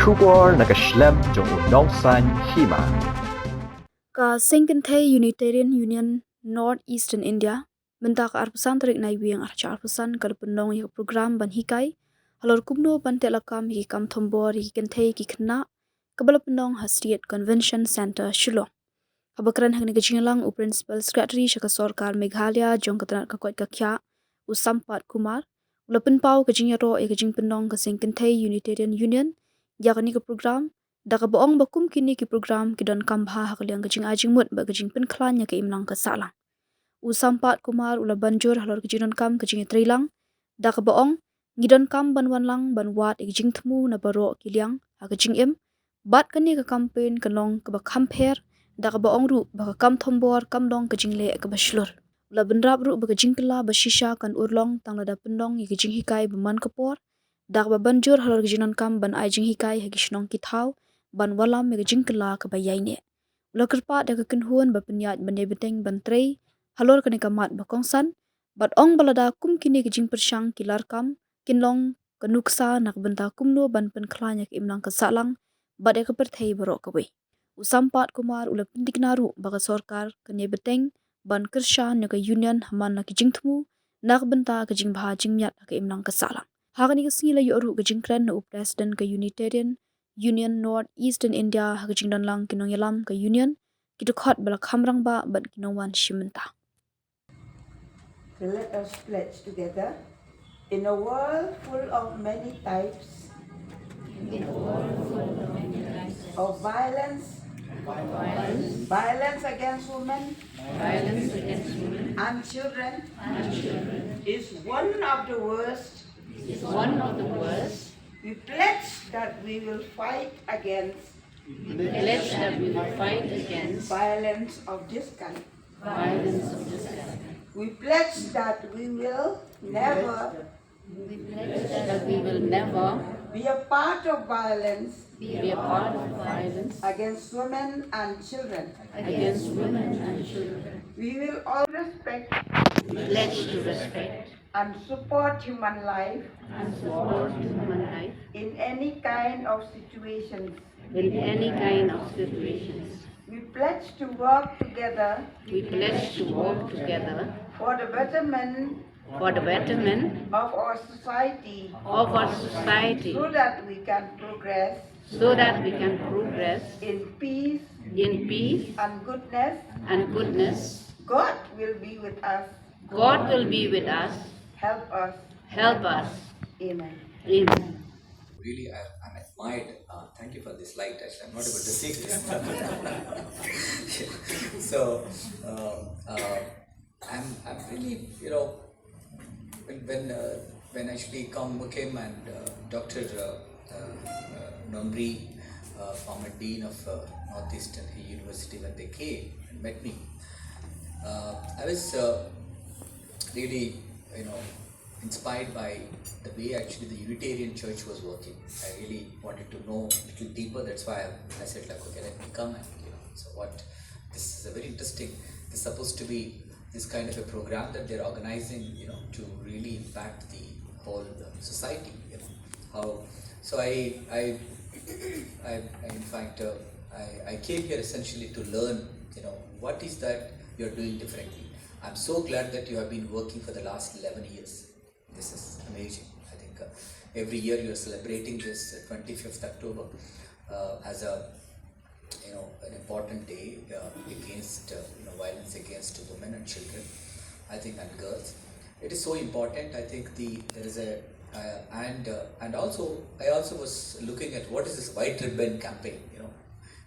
Shubor nakaslem jong unongsan Hima. Ka Kynthei Unitarian Union North Eastern India benda ka arpusan tarik nai wiang archa arpusan ka penong yak program ban hikai halor kumno ban Tehlakam hi kam Thombor hi Kynthei ki Khynnah kabala penong Hasriat Convention Center Shillong habakran hangni ka jinglang u principal secretary shaka sarkar Meghalaya jong katrat ka kwat ka khya u Sampath Kumar ulapin pau ka jingero e ka jing penong ka Kynthei Unitarian Union yakni ka program Daka boong bakum kini ki program ki don kambha hakaliang kajing ajing mut ba kajing pen klanya ke imlang ka salang. U Sampath Kumar ula banjur halor kajing don kam kajing trilang. Daka boong ngidon kam ban wan lang ban wat kajing temu na baro kiliang ha kajing im. Bat kani ka campaign kanong ka ba kamper. Daka boong ru ba ka kam Thombor kam dong kajing le ka ba shlur. Ula benrap ru ba kajing kela ba shisha kan urlong tang lada pendong i kajing hikai baman kapor. Daka ba banjur halor kajing don kam ban ai Jinghikai hagi shnong ki thau. Ban walam me jing kala ka bayai ne lakerpa da ka kinhuan ba penyat bane beteng ban trei halor kane kamat ba kongsan bat ong balada kum kini ka jing persyang kilar kam kinlong kanuksa nak benta kumno ban pen klanya ka imlang ka salang bat ka perthei baro ka we Sampath Kumar ula pendik naru ba ka sarkar kane beteng ban kersha ne ka union haman na ki jing thmu nak benta ka jing bha jing myat ka imlang ka salang hagani ka sila yu ru ka jing kran na president ka Unitarian Union North Eastern India hagajing dan lang kinong yalam ka union kitukhat bala khamrang ba ban kinong wan shimenta. So let us pledge together. In a world full of many types of violence, violence against women, and children, is one of the worst. We pledge that we will fight against violence of this kind. We pledge that we will never be a part of violence against women and children. We will all respect and support human life in any kind of situations. We pledge to work together for the betterment of our society so that we can progress in peace and goodness. God will be with us. Help us. Amen. Really, I'm admired. Thank you for this light. Actually, I'm not able to see this. So, I'm really, when actually came and Dr. Nomri, former dean of Northeastern University, when they came and met me, I was really, inspired by the way actually the Unitarian Church was working. I really wanted to know a little deeper. That's why I said, like, okay, let me come and so what. This is a very interesting. This is supposed to be this kind of a program that they're organizing, to really impact the whole society. How. So I in fact, I came here essentially to learn, what is that you're doing differently. I'm so glad that you have been working for the last 11 years. This is amazing. I think every year you are celebrating this 25th October as a, an important day against violence against women and children. I think and girls. It is so important. I think there is a and also I also was looking at what is this white ribbon campaign.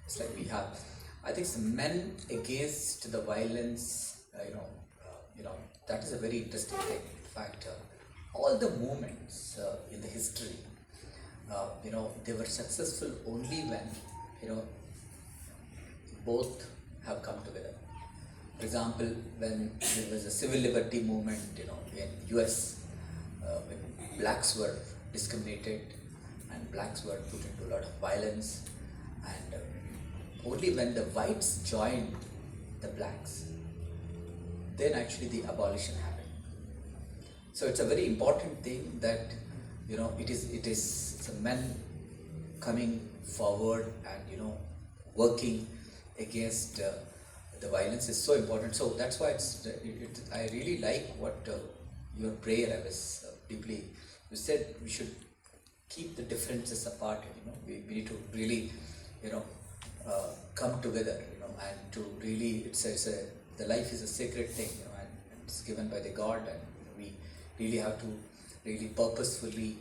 It's like we have. I think it's men against the violence. That is a very interesting thing. In fact, all the movements in the history, they were successful only when, both have come together. For example, when there was a civil liberty movement, in US, when blacks were discriminated and blacks were put into a lot of violence, and only when the whites joined the blacks, then actually the abolition happened. So it's a very important thing that it is men coming forward and working against the violence is so important. So that's why I really like what your prayer. I was deeply. You said we should keep the differences apart. We need to really come together. And to really the life is a sacred thing. And it's given by the God, and we really have to really purposefully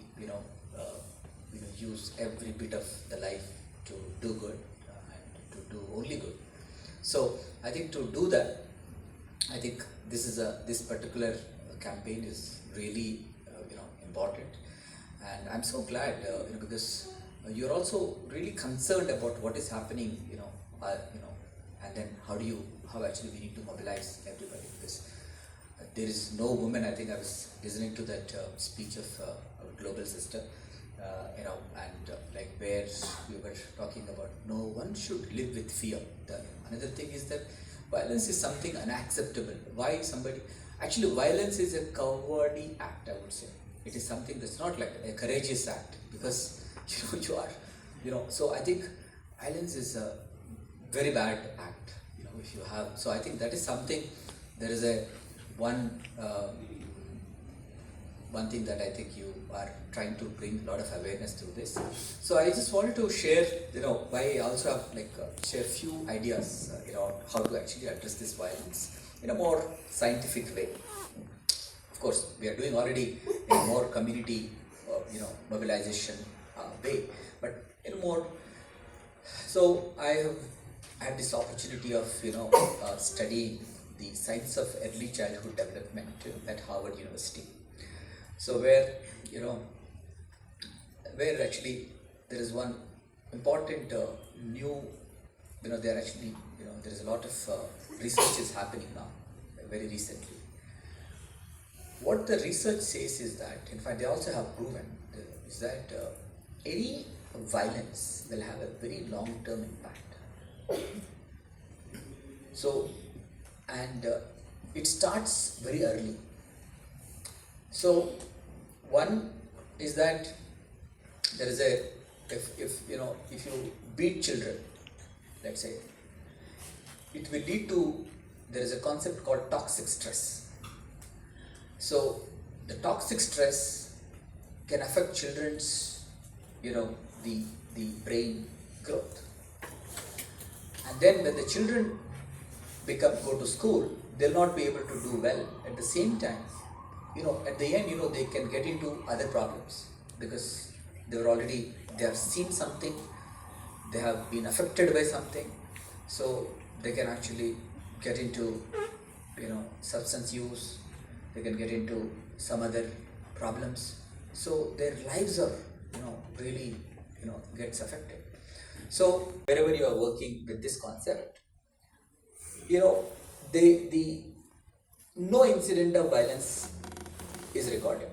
use every bit of the life to do good and to do only good. So I think to do that, I think this particular campaign is really important, and I'm so glad because you're also really concerned about what is happening and then how actually we need to mobilize everybody, because there is no woman. I think I was listening to that speech of our global sister, and like where we were talking about no one should live with fear. Another thing is that violence is something unacceptable. Why somebody actually violence is a cowardly act, I would say. It is something that's not like a courageous act, because you are so I think violence is a very bad act if you have. So I think that is something. There is one thing that I think you are trying to bring a lot of awareness to this. So I just wanted to share why I also have share few ideas how to actually address this violence in a more scientific way. Of course, we are doing already in a more community mobilization way, but in a more. So I have had this opportunity of studying the science of early childhood development at Harvard University. So where actually there is one important new there actually there is a lot of research is happening now very recently. What the research says is that, in fact, they also have proven is that any violence will have a very long-term impact. So, and it starts very early. So, one is that there is if you beat children, let's say, it will lead to, there is a concept called toxic stress. So the toxic stress can affect children's, the brain growth. And then when the children go to school, they'll not be able to do well. At the same time, at the end, they can get into other problems, because they have seen something, they have been affected by something, so they can actually get into, substance use, they can get into some other problems. So their lives are, really, gets affected. So wherever you are working with this concept, the no incident of violence is recorded.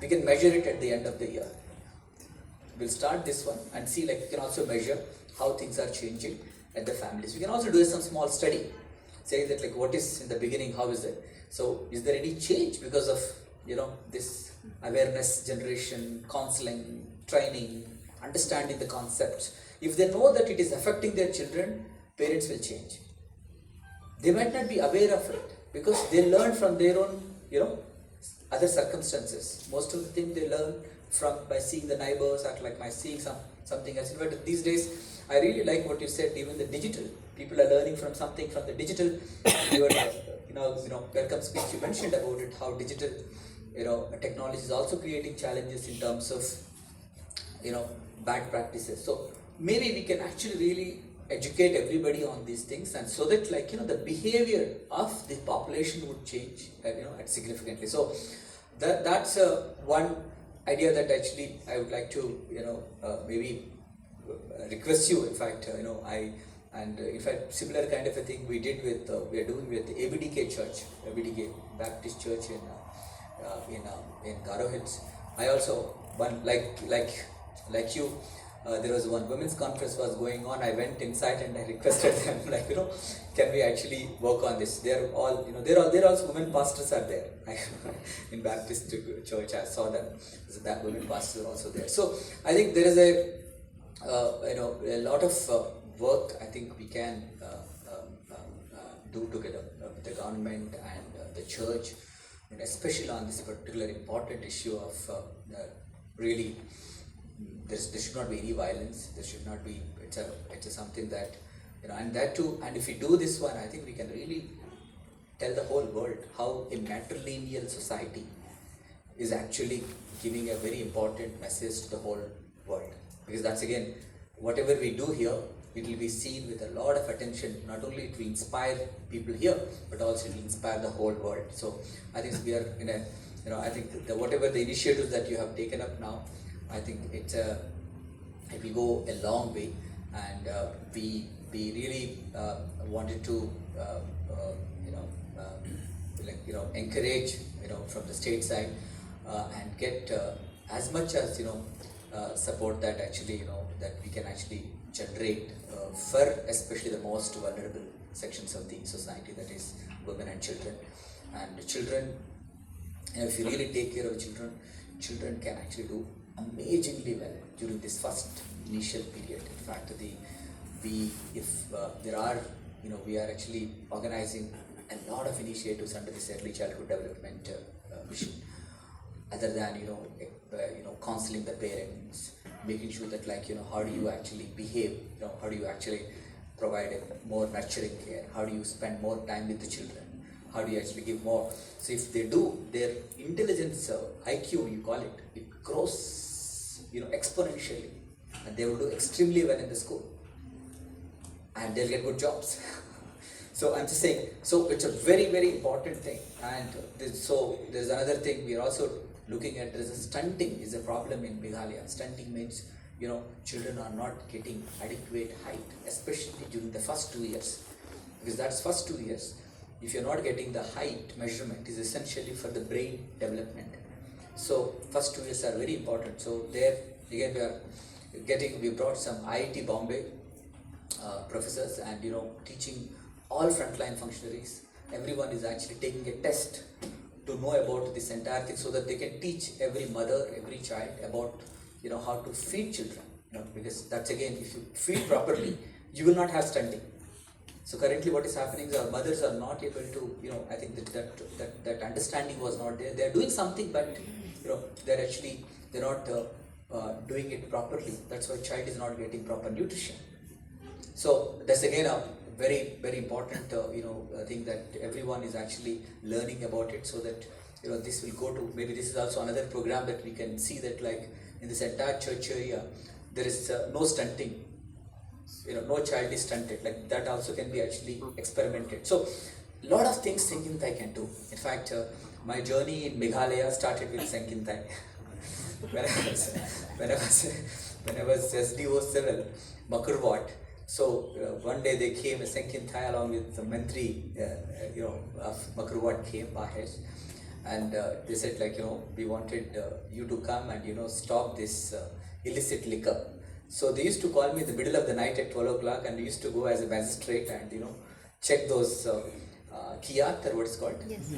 We can measure it at the end of the year. We'll start this one and see, we can also measure how things are changing at the families. We can also do some small study, saying that what is in the beginning, how is it? So is there any change because of, this awareness generation, counseling, training, understanding the concept? If they know that it is affecting their children, parents will change. They might not be aware of it because they learn from their own, other circumstances. Most of the things they learn by seeing the neighbors, or seeing something else. But these days, I really like what you said. Even the digital, people are learning from something from the digital. Welcome speech, you mentioned about it. How digital, technology is also creating challenges in terms of, bad practices. So maybe we can actually really educate everybody on these things, and so that the behavior of the population would change significantly. So that's one idea that actually I would like to maybe request you. In fact, in fact similar kind of a thing we did with we are doing with the ABDK Church, ABDK Baptist Church in Garo Hills. I also one like you there was one women's conference was going on. I went inside and I requested them, like, can we actually work on this? They're all, they're also women pastors are there. In Baptist church, I saw them. So that women pastors are also there. So I think there is a lot of work I think we can do together with the government and the church, and especially on this particular important issue of really. There should not be any violence. There should not be. It's a something that and that too. And if we do this one, I think we can really tell the whole world how a matrilineal society is actually giving a very important message to the whole world. Because that's again, whatever we do here, it will be seen with a lot of attention. Not only it will inspire people here, but also it will inspire the whole world. So I think we are in a, I think whatever the initiatives that you have taken up now, I think it will go a long way, and we really wanted to encourage from the state side and get as much as support that actually that we can actually generate for especially the most vulnerable sections of the society, that is women and children. And children, if you really take care of children can actually do amazingly well during this first initial period. In fact, we are actually organizing a lot of initiatives under this early childhood development mission. Other than counseling the parents, making sure that how do you actually behave, how do you actually provide a more nurturing care, how do you spend more time with the children, how do you actually give more. So if they do, their intelligence IQ, you call it, it grows exponentially, and they will do extremely well in the school, and they'll get good jobs. So I'm just saying, so it's a very, very important thing. And there's another thing we are also looking at. There's a stunting is a problem in Meghalaya. Stunting means children are not getting adequate height, especially during the first 2 years, because that's first 2 years. If you're not getting the height measurement, is essentially for the brain development. So first 2 years are very important. So there again we brought some IIT Bombay professors and teaching all frontline functionaries. Everyone is actually taking a test to know about this entire thing, so that they can teach every mother, every child about how to feed children. Because that's again, if you feed properly, you will not have stunting. So currently what is happening is our mothers are not able to, I think that understanding was not there. They are doing something, but they're not doing it properly. That's why child is not getting proper nutrition. So that's again a very, very important thing that everyone is actually learning about it, so that this will go to, maybe this is also another program that we can see that in this entire church area there is no stunting. No child is stunted. That also can be actually experimented. So a lot of things Kynthei can do. In fact, my journey in Meghalaya started with Kynthei. when I was SDO Civil, Makurwat. So one day they came, Kynthei along with the Mantri of Makurwat came, Mahesh, and they said we wanted you to come and stop this illicit liquor. So they used to call me in the middle of the night at 12 o'clock, and we used to go as a magistrate and check those kiyat, or what it's called. Yes.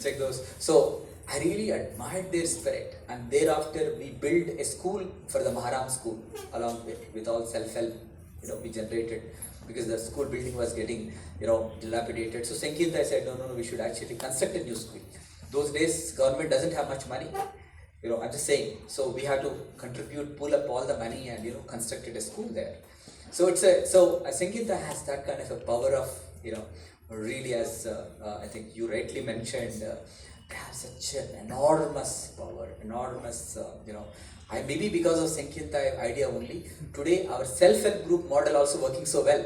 Check those. So I really admired their spirit, and thereafter we built a school for the Maharam school along with all self-help we generated, because the school building was getting dilapidated. So Kynthei said no, we should actually construct a new school. Those days government doesn't have much money. I'm just saying. So we had to pull up all the money and constructed a school there. So Kynthei has that kind of a power of really, as I think you rightly mentioned, they have such an enormous power, enormous maybe because of Kynthei idea only. Today our self-help group model also working so well.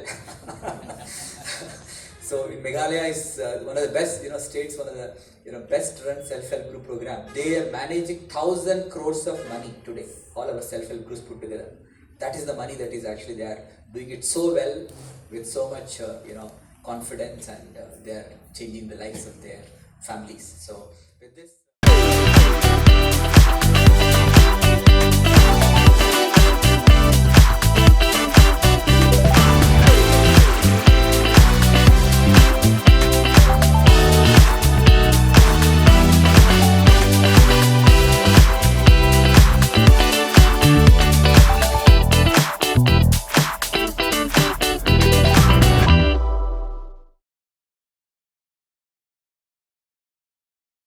So in Meghalaya is one of the best states, one of the best run self-help group program. They are managing 1,000 crores of money today. All our self-help groups put together. That is the money that is actually they are doing it so well with so much confidence, and they are changing the lives of their families. So